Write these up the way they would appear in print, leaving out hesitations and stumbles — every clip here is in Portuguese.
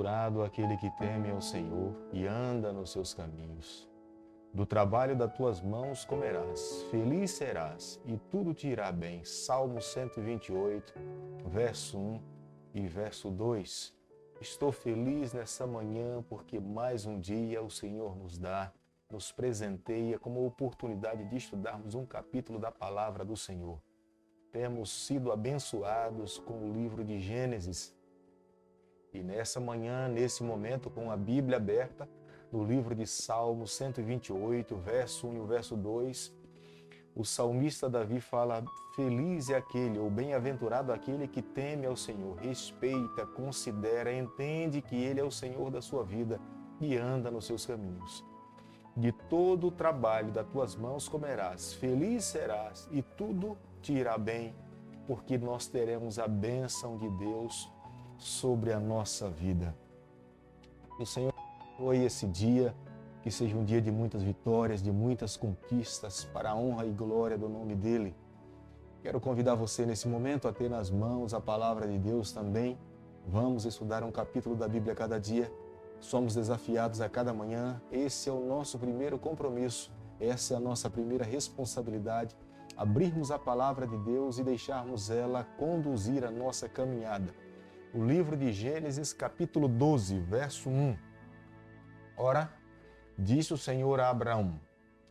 Bem-aventurado aquele que teme ao Senhor e anda nos seus caminhos. Do trabalho das tuas mãos comerás, feliz serás e tudo te irá bem. Salmo 128, verso 1 e verso 2. Estou feliz nessa manhã porque mais um dia o Senhor nos dá, nos presenteia como oportunidade de estudarmos um capítulo da palavra do Senhor. Temos sido abençoados com o livro de Gênesis. E nessa manhã, nesse momento, com a Bíblia aberta, no livro de Salmo 128, verso 1 e o verso 2, o salmista Davi fala: feliz é aquele, ou bem-aventurado aquele que teme ao Senhor, respeita, considera, entende que Ele é o Senhor da sua vida e anda nos seus caminhos. De todo o trabalho das tuas mãos comerás, feliz serás e tudo te irá bem, porque nós teremos a bênção de Deus sobre a nossa vida. Que o Senhor abençoe esse dia, que seja um dia de muitas vitórias, de muitas conquistas, para a honra e glória do nome dEle. Quero convidar você nesse momento a ter nas mãos a palavra de Deus também. Vamos estudar um capítulo da Bíblia a cada dia. Somos desafiados a cada manhã. Esse é o nosso primeiro compromisso, essa é a nossa primeira responsabilidade, abrirmos a palavra de Deus e deixarmos ela conduzir a nossa caminhada. O livro de Gênesis, capítulo 12, verso 1. Ora, disse o Senhor a Abraão: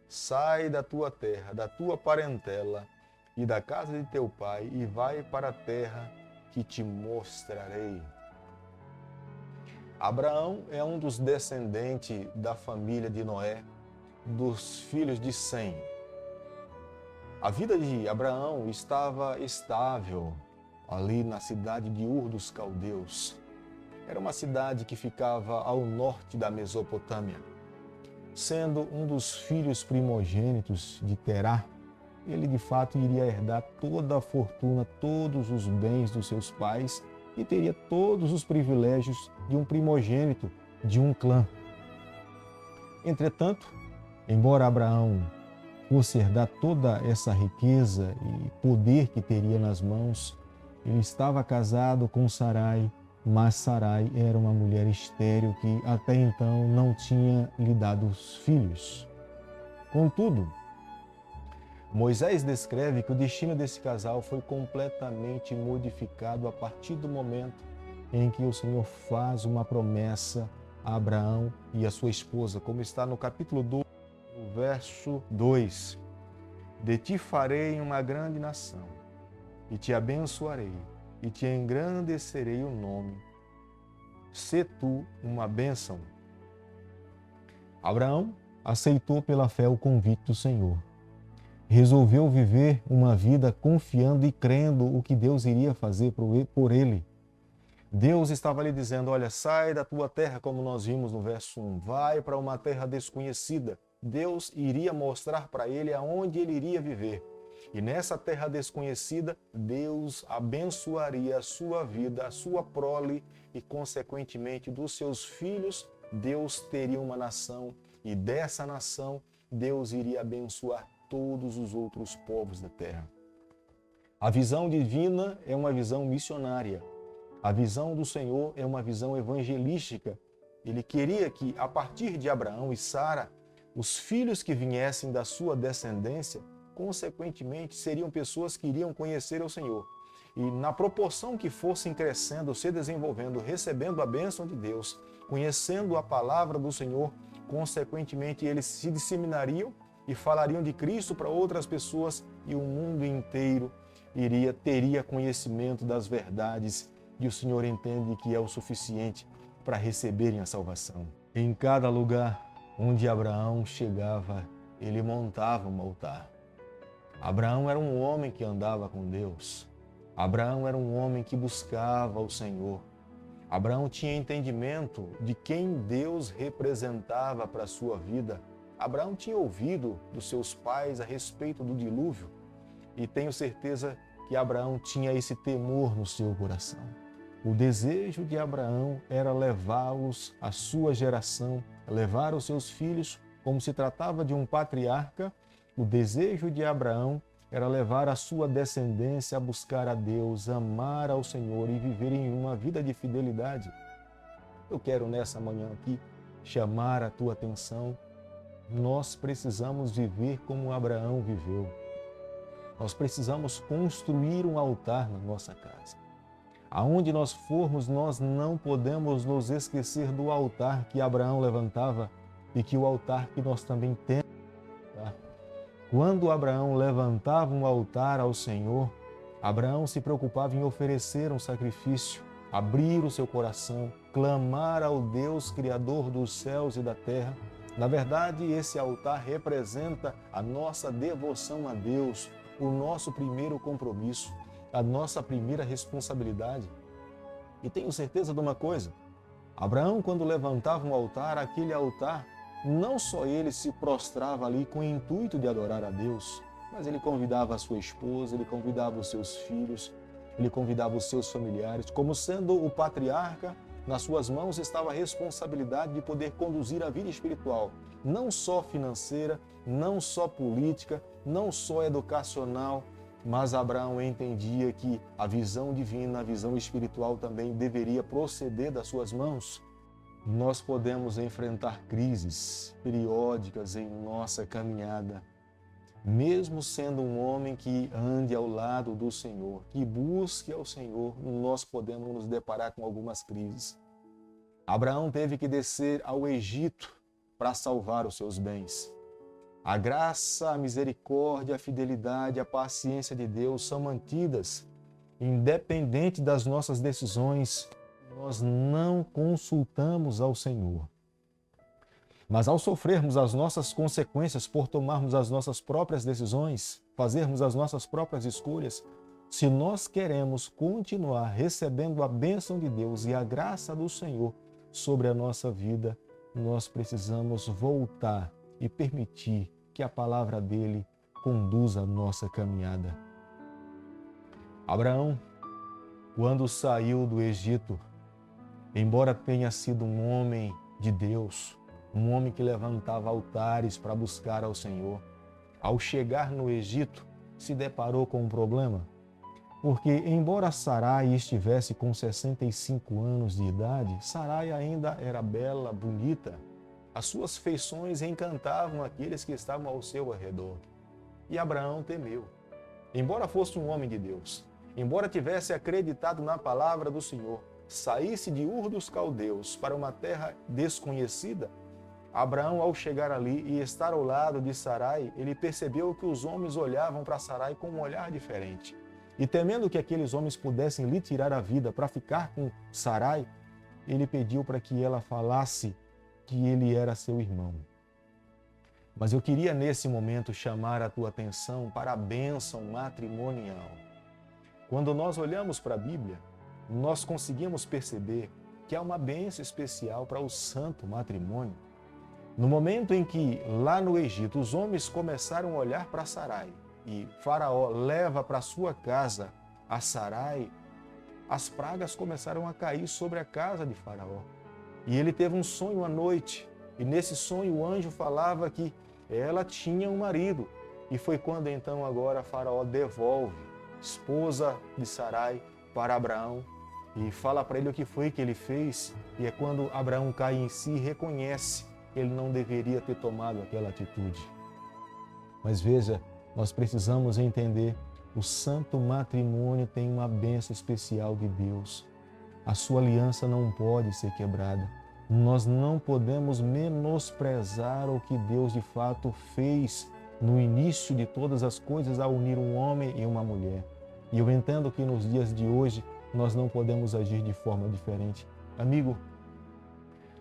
sai da tua terra, da tua parentela e da casa de teu pai e vai para a terra que te mostrarei. Abraão é um dos descendentes da família de Noé, dos filhos de Sem. A vida de Abraão estava estável ali na cidade de Ur dos Caldeus. Era uma cidade que ficava ao norte da Mesopotâmia. Sendo um dos filhos primogênitos de Terá, ele de fato iria herdar toda a fortuna, todos os bens dos seus pais e teria todos os privilégios de um primogênito de um clã. Entretanto, embora Abraão fosse herdar toda essa riqueza e poder que teria nas mãos, ele estava casado com Sarai, mas Sarai era uma mulher estéril que até então não tinha lhe dado os filhos. Contudo, Moisés descreve que o destino desse casal foi completamente modificado a partir do momento em que o Senhor faz uma promessa a Abraão e a sua esposa, como está no capítulo 2, no verso 2. De ti farei uma grande nação, e te abençoarei, e te engrandecerei o nome. Sê tu uma bênção. Abraão aceitou pela fé o convite do Senhor. Resolveu viver uma vida confiando e crendo o que Deus iria fazer por ele. Deus estava lhe dizendo: olha, sai da tua terra, como nós vimos no verso 1, vai para uma terra desconhecida. Deus iria mostrar para ele aonde ele iria viver. E nessa terra desconhecida, Deus abençoaria a sua vida, a sua prole e, consequentemente, dos seus filhos, Deus teria uma nação e dessa nação, Deus iria abençoar todos os outros povos da terra. A visão divina é uma visão missionária. A visão do Senhor é uma visão evangelística. Ele queria que, a partir de Abraão e Sara, os filhos que viessem da sua descendência, consequentemente, seriam pessoas que iriam conhecer o Senhor. E na proporção que fossem crescendo, se desenvolvendo, recebendo a bênção de Deus, conhecendo a palavra do Senhor, consequentemente, eles se disseminariam e falariam de Cristo para outras pessoas e o mundo inteiro teria conhecimento das verdades que o Senhor entende que é o suficiente para receberem a salvação. Em cada lugar onde Abraão chegava, ele montava um altar. Abraão era um homem que andava com Deus. Abraão era um homem que buscava o Senhor. Abraão tinha entendimento de quem Deus representava para a sua vida. Abraão tinha ouvido dos seus pais a respeito do dilúvio e tenho certeza que Abraão tinha esse temor no seu coração. O desejo de Abraão era levá-los, a sua geração, levar os seus filhos, como se tratava de um patriarca. O desejo de Abraão era levar a sua descendência a buscar a Deus, amar ao Senhor e viver em uma vida de fidelidade. Eu quero nessa manhã aqui chamar a tua atenção. Nós precisamos viver como Abraão viveu. Nós precisamos construir um altar na nossa casa. Aonde nós formos, nós não podemos nos esquecer do altar que Abraão levantava e que o altar que nós também temos. Tá? Quando Abraão levantava um altar ao Senhor, Abraão se preocupava em oferecer um sacrifício, abrir o seu coração, clamar ao Deus Criador dos céus e da terra. Na verdade, esse altar representa a nossa devoção a Deus, o nosso primeiro compromisso, a nossa primeira responsabilidade. E tenho certeza de uma coisa, Abraão, quando levantava um altar, aquele altar, não só ele se prostrava ali com o intuito de adorar a Deus, mas ele convidava a sua esposa, ele convidava os seus filhos, ele convidava os seus familiares. Como sendo o patriarca, nas suas mãos estava a responsabilidade de poder conduzir a vida espiritual, não só financeira, não só política, não só educacional, mas Abraão entendia que a visão divina, a visão espiritual também deveria proceder das suas mãos. Nós podemos enfrentar crises periódicas em nossa caminhada, mesmo sendo um homem que ande ao lado do Senhor, que busque ao Senhor, nós podemos nos deparar com algumas crises. Abraão teve que descer ao Egito para salvar os seus bens. A graça, a misericórdia, a fidelidade, a paciência de Deus são mantidas, independente das nossas decisões. Nós não consultamos ao Senhor. Mas ao sofrermos as nossas consequências por tomarmos as nossas próprias decisões, fazermos as nossas próprias escolhas, se nós queremos continuar recebendo a bênção de Deus e a graça do Senhor sobre a nossa vida, nós precisamos voltar e permitir que a palavra dele conduza a nossa caminhada. Abraão, quando saiu do Egito, embora tenha sido um homem de Deus, um homem que levantava altares para buscar ao Senhor, ao chegar no Egito, se deparou com um problema. Porque, embora Sarai estivesse com 65 anos de idade, Sarai ainda era bela, bonita. As suas feições encantavam aqueles que estavam ao seu redor. E Abraão temeu. Embora fosse um homem de Deus, embora tivesse acreditado na palavra do Senhor, saísse de Ur dos Caldeus para uma terra desconhecida, Abraão, ao chegar ali e estar ao lado de Sarai, ele percebeu que os homens olhavam para Sarai com um olhar diferente. E temendo que aqueles homens pudessem lhe tirar a vida para ficar com Sarai, ele pediu para que ela falasse que ele era seu irmão. Mas eu queria nesse momento chamar a tua atenção para a bênção matrimonial. Quando nós olhamos para a Bíblia, nós conseguimos perceber que há uma bênção especial para o santo matrimônio. No momento em que, lá no Egito, os homens começaram a olhar para Sarai e Faraó leva para sua casa a Sarai, as pragas começaram a cair sobre a casa de Faraó. E ele teve um sonho à noite, e nesse sonho o anjo falava que ela tinha um marido. E foi quando então agora Faraó devolve esposa de Sarai para Abraão e fala para ele o que foi que ele fez. E é quando Abraão cai em si e reconhece que ele não deveria ter tomado aquela atitude. Mas veja, nós precisamos entender, o santo matrimônio tem uma bênção especial de Deus. A sua aliança não pode ser quebrada. Nós não podemos menosprezar o que Deus de fato fez no início de todas as coisas ao unir um homem e uma mulher. E eu entendo que nos dias de hoje nós não podemos agir de forma diferente. Amigo,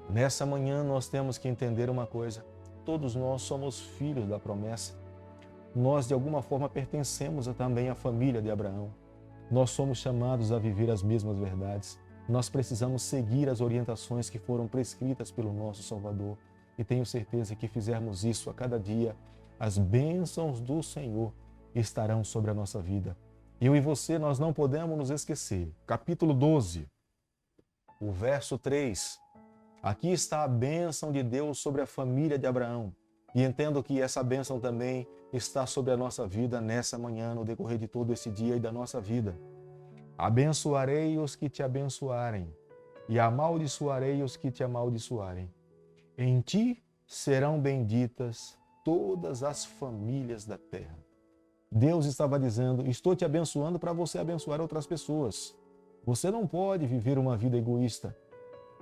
nessa manhã nós temos que entender uma coisa. Todos nós somos filhos da promessa. Nós de alguma forma pertencemos também à família de Abraão. Nós somos chamados a viver as mesmas verdades. Nós precisamos seguir as orientações que foram prescritas pelo nosso Salvador. E tenho certeza que fizermos isso a cada dia, as bênçãos do Senhor estarão sobre a nossa vida. Eu e você, nós não podemos nos esquecer. Capítulo 12, o verso 3. Aqui está a bênção de Deus sobre a família de Abraão. E entendo que essa bênção também está sobre a nossa vida nessa manhã, no decorrer de todo esse dia e da nossa vida. Abençoarei os que te abençoarem, e amaldiçoarei os que te amaldiçoarem. Em ti serão benditas todas as famílias da terra. Deus estava dizendo, estou te abençoando para você abençoar outras pessoas. Você não pode viver uma vida egoísta.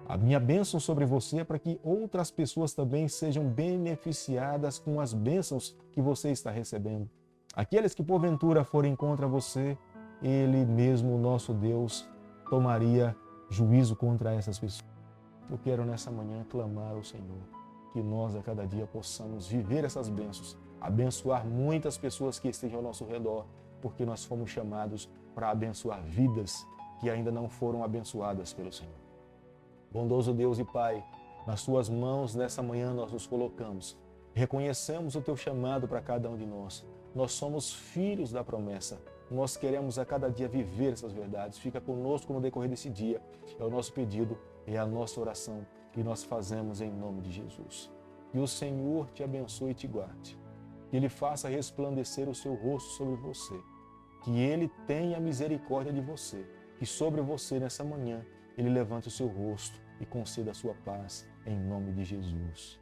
A minha bênção sobre você é para que outras pessoas também sejam beneficiadas com as bênçãos que você está recebendo. Aqueles que porventura forem contra você, Ele mesmo, o nosso Deus, tomaria juízo contra essas pessoas. Eu quero nessa manhã clamar ao Senhor que nós a cada dia possamos viver essas bênçãos, abençoar muitas pessoas que estejam ao nosso redor, porque nós fomos chamados para abençoar vidas que ainda não foram abençoadas pelo Senhor. Bondoso Deus e Pai, nas Tuas mãos nessa manhã nós nos colocamos. Reconhecemos o Teu chamado para cada um de nós. Nós somos filhos da promessa. Nós queremos a cada dia viver essas verdades. Fica conosco no decorrer desse dia. É o nosso pedido, é a nossa oração que nós fazemos em nome de Jesus. Que o Senhor te abençoe e te guarde. Que Ele faça resplandecer o seu rosto sobre você. Que Ele tenha misericórdia de você. Que sobre você nessa manhã Ele levante o seu rosto e conceda a sua paz em nome de Jesus.